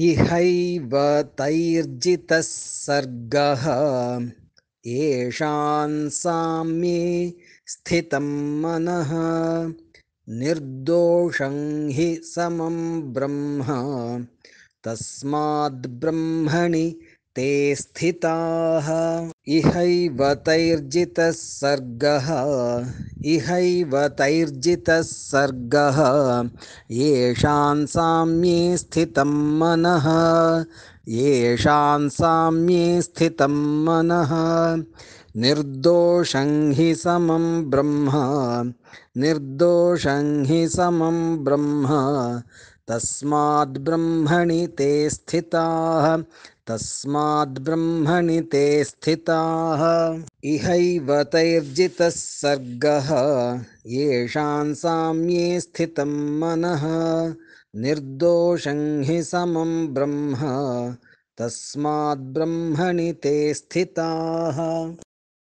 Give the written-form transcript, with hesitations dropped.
इहैव तैर्जितः सर्गः येषां साम्ये स्थितं मनः निर्दोषं हि समं ब्रह्म तस्माद् ब्रह्मणि ते स्थिताः। इहैव तैर्जितः सर्गः येषां साम्ये स्थितं मनः निर्दोषं हि समं ब्रह्म तस्माद् ब्रह्मणि ते स्थिताः। इहैव तैर्जितः सर्गः येषां साम्ये स्थितं मनः निर्दोषं हि समं ब्रह्म तस्माद् ब्रह्मणि ते स्थिताः।